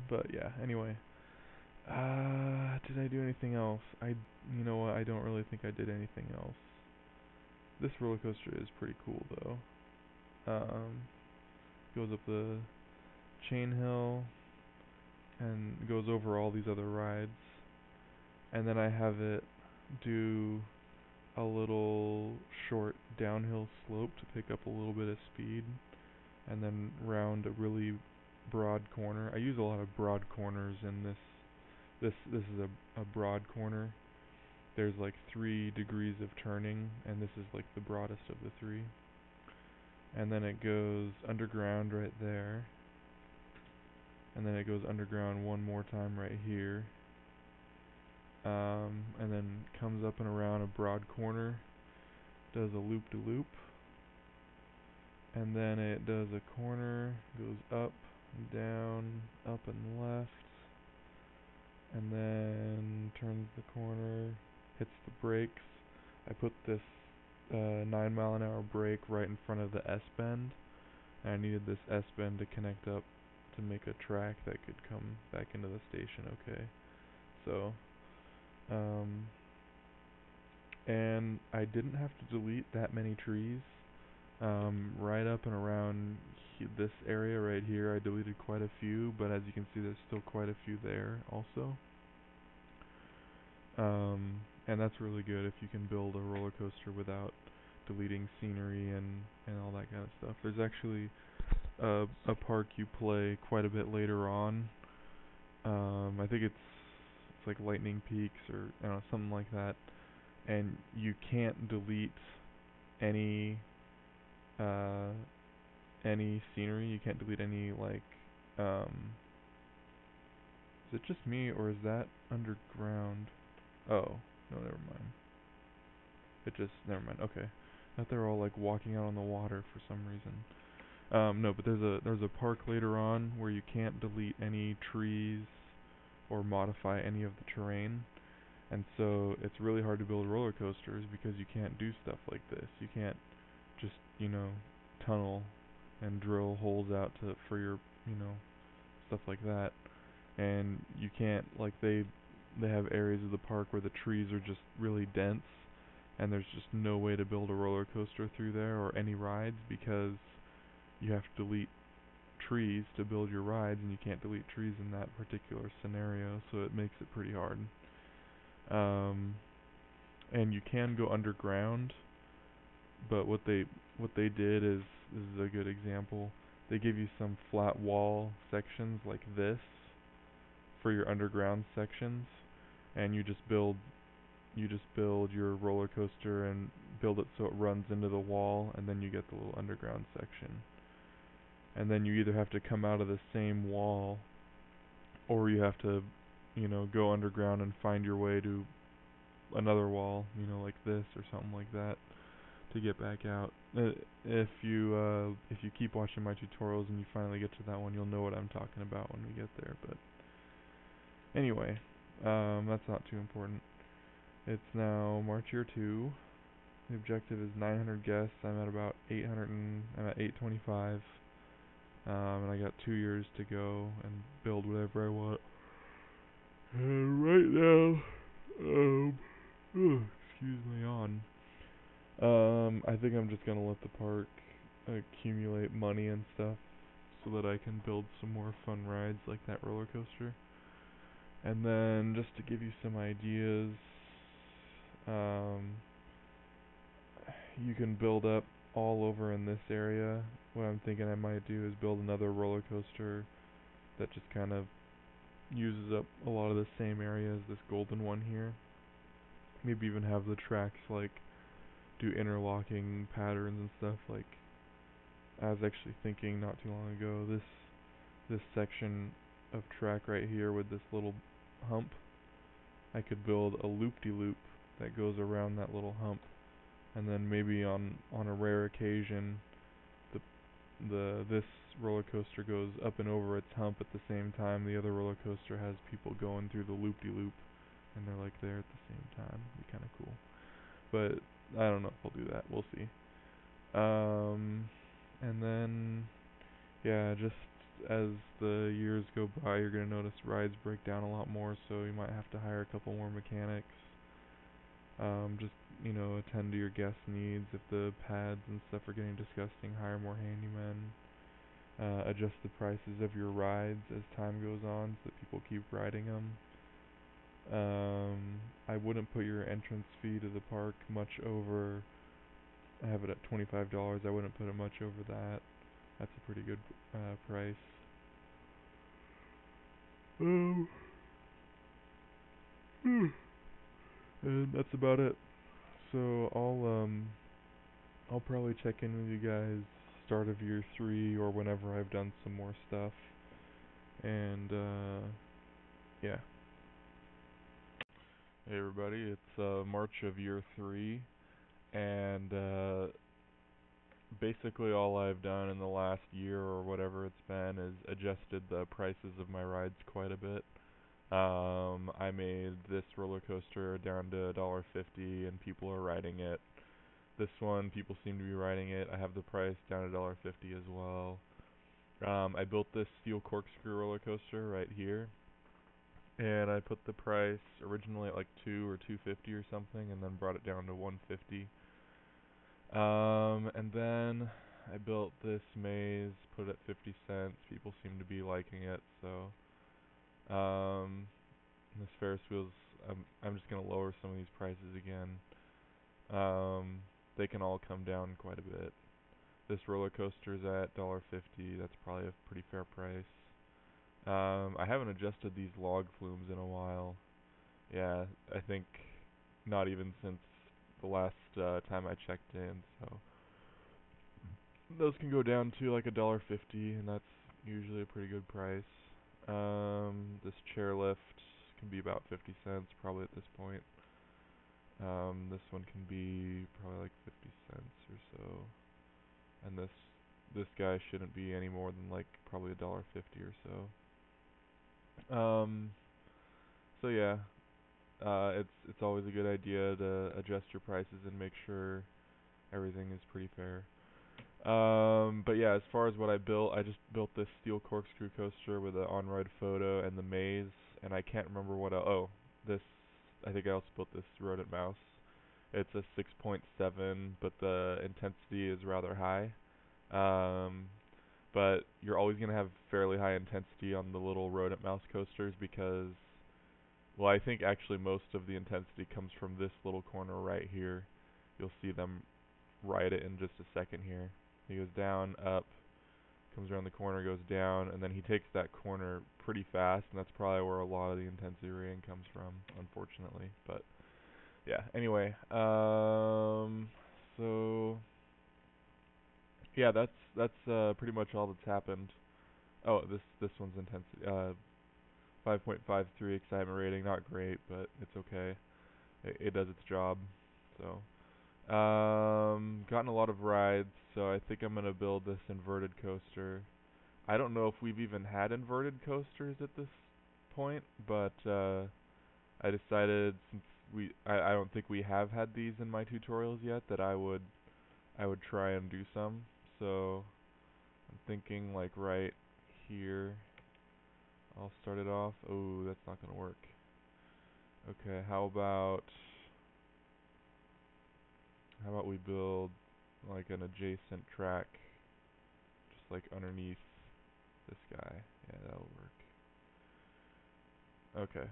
But yeah, anyway. Did I do anything else? You know what, I don't really think I did anything else. This roller coaster is pretty cool though. Goes up the chain hill and goes over all these other rides. And then I have it do a little short downhill slope to pick up a little bit of speed, and then round a really broad corner. I use a lot of broad corners in this. This is a broad corner. There's like 3 degrees of turning, and this is like the broadest of the 3. And then it goes underground right there, and then it goes underground one more time right here, and then comes up and around a broad corner, does a loop-de-loop, and then it does a corner, goes up and down, up and left, and then turns the corner, hits the brakes. I put this 9-mile-an-hour brake right in front of the S-bend, and I needed this S-bend to connect up to make a track that could come back into the station okay. So, and I didn't have to delete that many trees. Right up and around this area right here, I deleted quite a few, but as you can see, there's still quite a few there also. And that's really good if you can build a roller coaster without deleting scenery and all that kind of stuff. There's actually a park you play quite a bit later on. I think it's like Lightning Peaks or I don't know, something like that. And you can't delete any scenery. You can't delete any like is it just me or is that underground? Oh, no, never mind. Never mind. Okay. I thought they were all like walking out on the water for some reason. No, but there's a park later on where you can't delete any trees or modify any of the terrain. And so it's really hard to build roller coasters because you can't do stuff like this. You can't just, tunnel and drill holes out for your, stuff like that. And you can't like they have areas of the park where the trees are just really dense and there's just no way to build a roller coaster through there or any rides because you have to delete trees to build your rides and you can't delete trees in that particular scenario, so it makes it pretty hard. And you can go underground, but what they did is this is a good example. They give you some flat wall sections like this for your underground sections, and you just build your roller coaster and build it so it runs into the wall, and then you get the little underground section. And then you either have to come out of the same wall, or you have to, go underground and find your way to another wall, like this or something like that, to get back out. If you keep watching my tutorials and you finally get to that one, you'll know what I'm talking about when we get there. But anyway, that's not too important. It's now March year 2. The objective is 900 guests. I'm at about 800 and I'm at 825. And I got 2 years to go and build whatever I want. And right now, excuse my yawn. I think I'm just gonna let the park accumulate money and stuff so that I can build some more fun rides like that roller coaster. And then just to give you some ideas, you can build up all over in this area. What I'm thinking I might do is build another roller coaster that just kind of uses up a lot of the same area as this golden one here. Maybe even have the tracks like do interlocking patterns and stuff. Like I was actually thinking not too long ago, this section of track right here with this little hump, I could build a loop-de-loop that goes around that little hump, and then maybe on a rare occasion this roller coaster goes up and over its hump at the same time the other roller coaster has people going through the loop-de-loop, and they're like there at the same time. It'd be kind of cool. But I don't know if I'll do that. We'll see. And then yeah, just as the years go by, you're gonna notice rides break down a lot more, so you might have to hire a couple more mechanics. Just, attend to your guest needs. If the pads and stuff are getting disgusting, hire more handymen. Adjust the prices of your rides as time goes on so that people keep riding them. I wouldn't put your entrance fee to the park much over. I have it at $25. I wouldn't put it much over that. That's a pretty good price. Um, and that's about it. So I'll probably check in with you guys start of year 3 or whenever I've done some more stuff. And yeah. Hey everybody, it's March of year 3, and basically all I've done in the last year or whatever it's been is adjusted the prices of my rides quite a bit. I made this roller coaster down to $1.50 and people are riding it. This one, people seem to be riding it. I have the price down to $1.50 as well. I built this steel corkscrew roller coaster right here, and I put the price originally at like 2 or 250 or something, and then brought it down to 150. And then I built this maze, put it at 50 cents. People seem to be liking it, so this Ferris wheel's I'm just gonna lower some of these prices again. They can all come down quite a bit. This roller coaster's at $1.50. That's probably a pretty fair price. I haven't adjusted these log flumes in a while. Yeah, I think not even since the last time I checked in. So those can go down to like $1.50, and that's usually a pretty good price. This chairlift can be about 50 cents probably at this point. This one can be probably like 50 cents or so, and this guy shouldn't be any more than like probably $1.50 or so. So yeah, it's always a good idea to adjust your prices and make sure everything is pretty fair. But yeah, as far as what I built, I just built this steel corkscrew coaster with an on-ride photo and the maze, and I can't remember what else. Oh, this, I think I also built this rodent mouse. It's a 6.7, but the intensity is rather high. Um, but you're always going to have fairly high intensity on the little rodent mouse coasters because, well, I think actually most of the intensity comes from this little corner right here. You'll see them ride it in just a second here. He goes down, up, comes around the corner, goes down, and then he takes that corner pretty fast, and that's probably where a lot of the intensity rating comes from, unfortunately. But yeah, anyway, so yeah, that's pretty much all that's happened. Oh, this one's intensity 5.53 excitement rating, not great, but it's okay. It does its job. So gotten a lot of rides, so I think I'm gonna build this inverted coaster. I don't know if we've even had inverted coasters at this point, but I decided since I don't think we have had these in my tutorials yet that I would try and do some. So I'm thinking like right here. I'll start it off. Oh, that's not gonna work. Okay, how about we build like an adjacent track just like underneath this guy. Yeah, that'll work. Okay.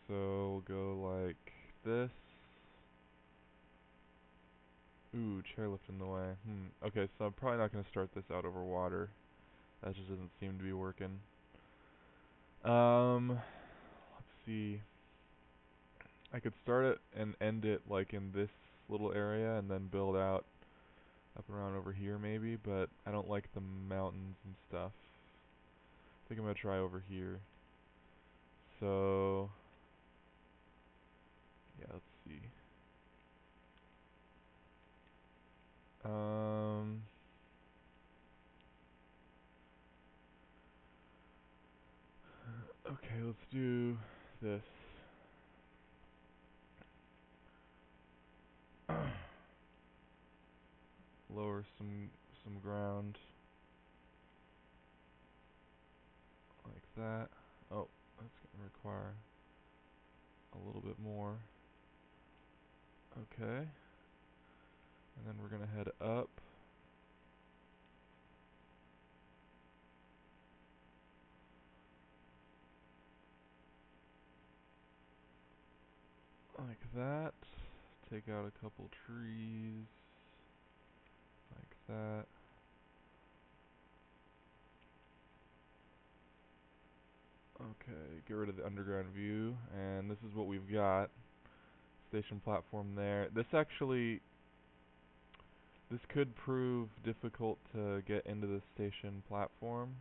So we'll go like this. Ooh, chairlift in the way. Okay, so I'm probably not gonna start this out over water. That just doesn't seem to be working. Let's see. I could start it and end it like in this little area and then build out up around over here maybe, but I don't like the mountains and stuff. I think I'm gonna try over here. So yeah, let's see. Um okay, let's do this. Lower some ground. that. Oh, that's going to require a little bit more. Okay. And then we're going to head up. Like that. Take out a couple trees. Like that. Okay, get rid of the underground view, and this is what we've got. Station platform there. This could prove difficult to get into the station platform.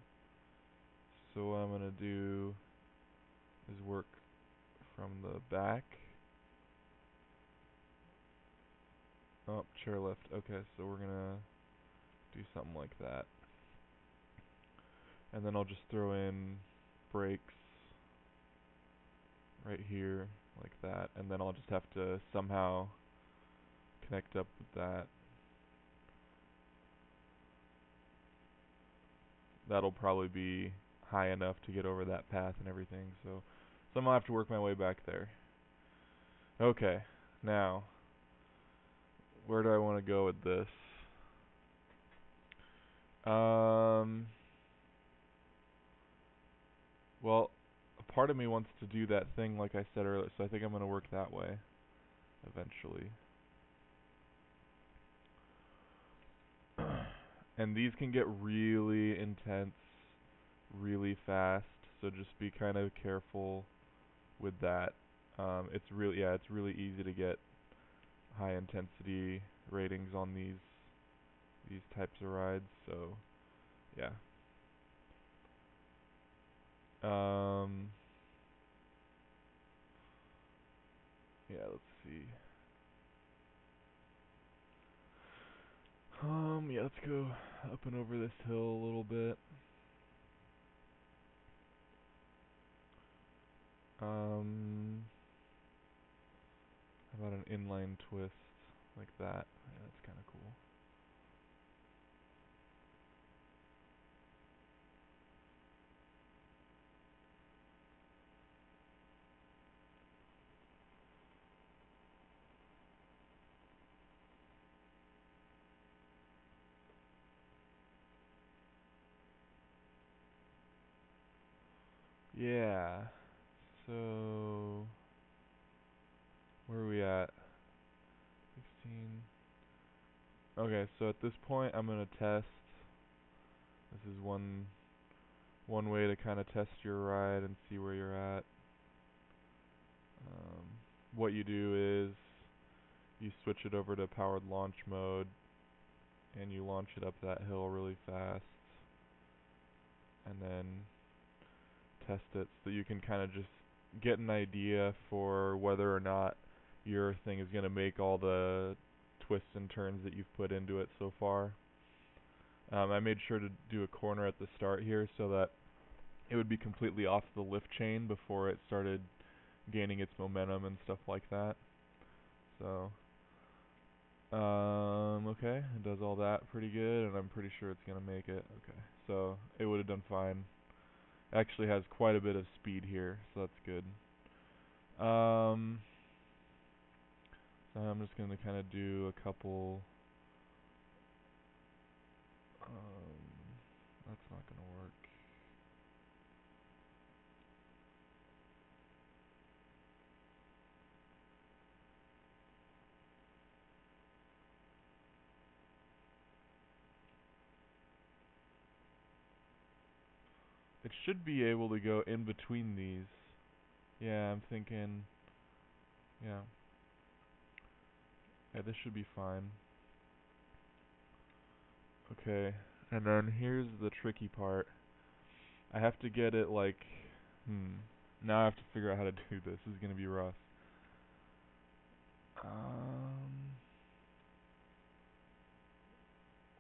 So what I'm gonna do is work from the back. Oh, chairlift. Okay, so we're gonna do something like that. And then I'll just throw in brakes right here, like that. And then I'll just have to somehow connect up with that. That'll probably be high enough to get over that path and everything. So I'm gonna have to work my way back there. Okay, now, where do I want to go with this? Well, a part of me wants to do that thing like I said earlier, so I think I'm going to work that way eventually. And these can get really intense really fast, so just be kind of careful with that. It's really easy to get high intensity ratings on these types of rides, so yeah. Yeah, let's see. Yeah, let's go up and over this hill a little bit. How about an inline twist like that? Yeah, that's kind of cool. Yeah. So where are we at? 16. Okay, so at this point I'm gonna test. This is one way to kind of test your ride and see where you're at. What you do is you switch it over to powered launch mode and you launch it up that hill really fast, and then test it so you can kind of just get an idea for whether or not your thing is going to make all the twists and turns that you've put into it so far. I made sure to do a corner at the start here so that it would be completely off the lift chain before it started gaining its momentum and stuff like that. So, okay, it does all that pretty good, and I'm pretty sure it's going to make it. Okay, so it would have done fine. Actually has quite a bit of speed here, so that's good. So I'm just going to kind of do a couple. That's not going to work. It should be able to go in between these. Yeah, I'm thinking. Yeah. Yeah, this should be fine. Okay, and then here's the tricky part. I have to get it like, now I have to figure out how to do this. This is gonna be rough.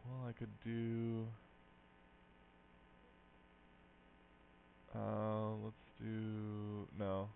Well, I could do, let's do, no.